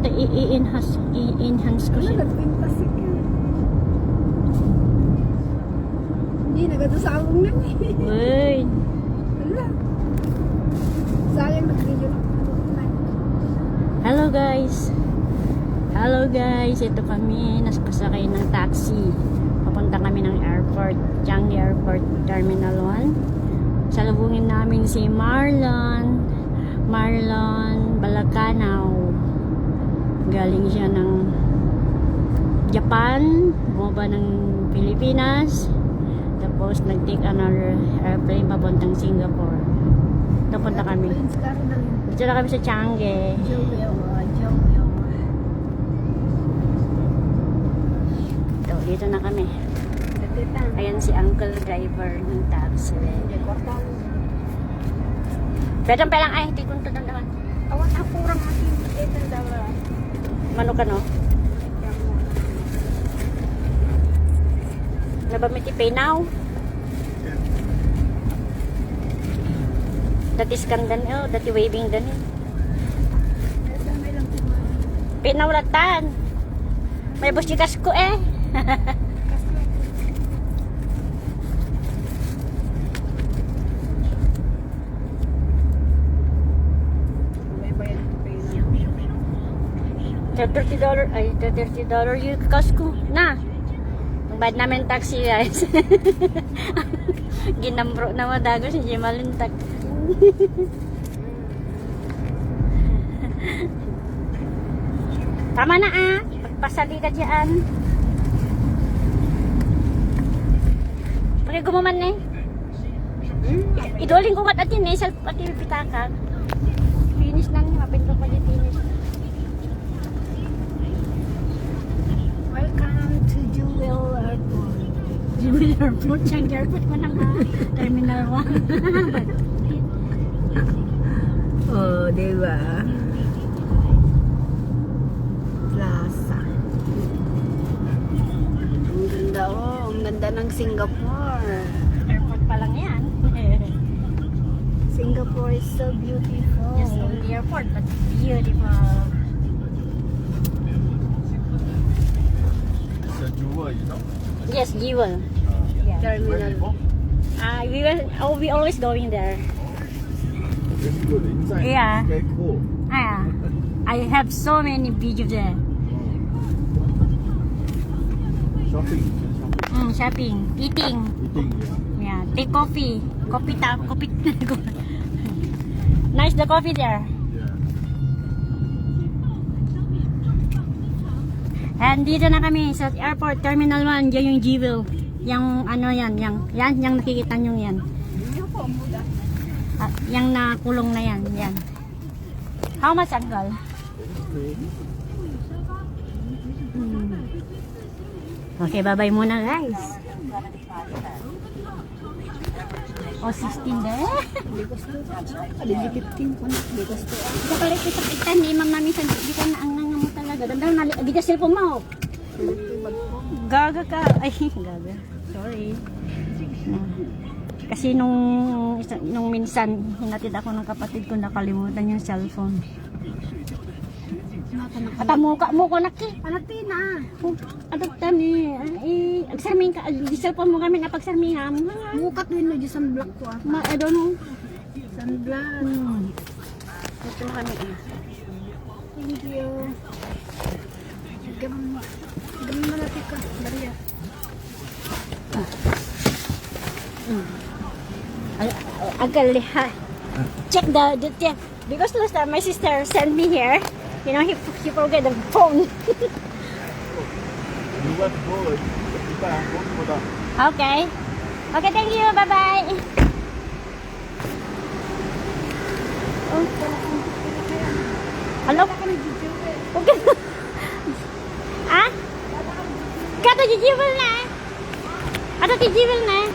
ito i-enhance ko siya. Nagpintasik yun. Hindi, nagatusawang na eh. Uy. Wala. Sa akin, mag-video lang. Hello guys. Hello guys. Ito kami. Nasakay ng taxi. Papunta kami ng airport. Changi Airport Terminal 1. Salubungin namin si Marlon Balacanaw. Galing siya ng Japan, bumaba ng Pilipinas, tapos nag-take another airplane papuntang Singapore. Ito punta kami. Dito na kami sa Changi. Ito, dito na kami. Ayan si uncle driver ng taxi. Pedang pelang ay, hindi ko ito dandaman. Awan ako kurang natin. Ito daw. Mano ka no? Nabamiti pay now? Dati scan dan oh, dati waving dan eh. Pay now latan. May bus jikas ko eh. $30 ay $30 yung cost ko na ang bad namin taxi guys. Ginambro na madago si Jimalintak. Tama na pagpasali ka dyan pag gumaman eh idoling ko kat atin eh self pati pitaka finish na niya mapinto pa di finish. Welcome to Jewel Airport. Jewel Airport, Changi Airport mo nang Terminal 1. Oh, diba? Plaza. Ang ganda ang ganda ng Singapore. Airport pa lang yan. Singapore is so beautiful. Just only airport, but beautiful. Jewel, you know? Yes, Jewel. Yeah. Terminal. We always going there. It's good. Inside. Yeah. It's very cool. I have so many videos there. Shopping. Shopping, eating. Eating, yeah. Yeah, take coffee. Coffee. Nice the coffee there. Yeah. And dito na kami sa airport, Terminal 1, dyan yung Jewel. Yung ano yan, yung nakikita nyo yan. Yung nakulong na yan, yan. How much, uncle? Okay, bye-bye muna guys. O, 16 de. Ada di 15 ko na. Di gusto. Ito pala kita ni ma'am namin sa di ka na ang mo talaga. Dandan na di ka cellphone mo. Gaga ka. Ay, gaga. Sorry. Kasi nung minsan hinatid ako ng kapatid ko nakalimutan yung cellphone. At muka mo ko naki. Panatin na. Adot tani. Agsarming ka di cellphone mo kami na pagsarmingan. Mukat din no di sunblock ko ah. I don't know. Sunblock. Ito na kami. Thank you. Gamon natin ka. Maria. Uncle, check the because last time my sister sent me here. You know, he forget the phone. You got to go. Okay. Okay, thank you. Bye-bye. Hello? Okay. Ah? Kata jijibel na. Ada jijibel na.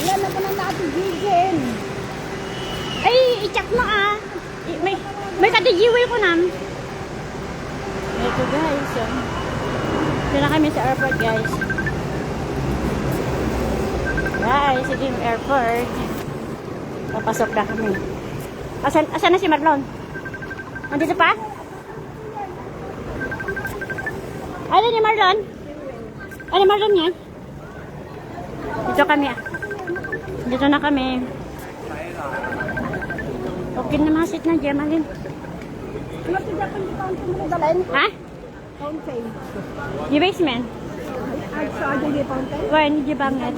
Ayan na pa na natin vegan. Ay, i-check mo May katijiwil ko nam. Ito guys. Ito na kami sa airport guys. Guys, ito yung airport. Papasok na kami. Asan na si Marlon? Nandito pa? Ano ni Marlon? Ano Marlon niya? Dito kami ah. Dito na kami. Okay na mga seat na dyan, Malin. Ha? Di basement? Wah, ini di banget.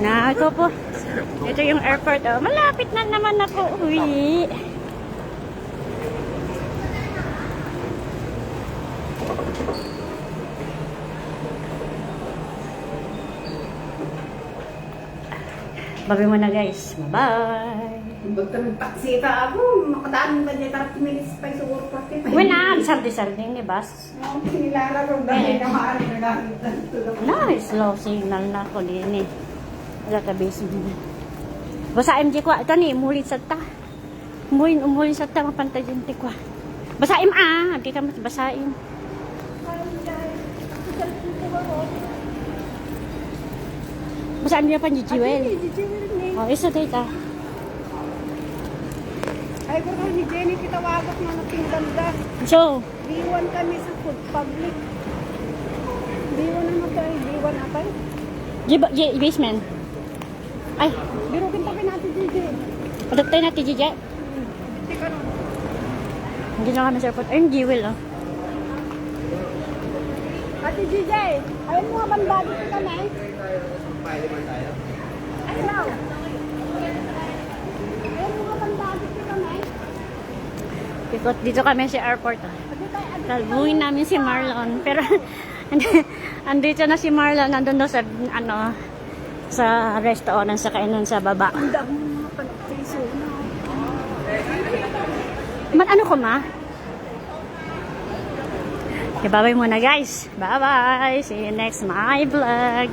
Nah, ito po. Ito yung airport. Oh, malapit na naman ako uwi. Babi mo na guys. Bye-bye. Bagta ng taksi ka ako. Makadaan ba dyan 30 minutes pa yung siguro 45. Wala, sardi-sardi ni Bas. Nilalaro dahil na maaari na gamit na tulog. Nice, slow signal na ako din eh. Wala ka basement. Basa MJ ko, ito ni, umulit sa ta. Umulit sa ta, mapantadyente ko. Basaim di ka mas basain. Basaim niya pa ni Jewel. Oh, isa data. Ay, kung ni Jenny, kita wagak na nating ganda. So, B1 kami sa food public. B1 ano to ay? B1 atay? basement. Ay, Biro kintakin natin, JJ. adaptay natin, Jija. Hindi ka nun. Hindi na kami sa airport. Ayun, Jewel, oh. Ate JJ, ayun mo nga banda dito ka na eh. Ay, now. Ayun mo nga banda dito ka na eh. Ikot dito kami sa airport, oh. Talbuhin namin si Marlon. Pero, andito na si Marlon. Nandun daw sa, sa restaurant, sa kainan sa baba. Ang dami mga pag-piso na. Ano ko, ma? Okay, bye-bye muna, guys. Bye-bye. See you next my vlog.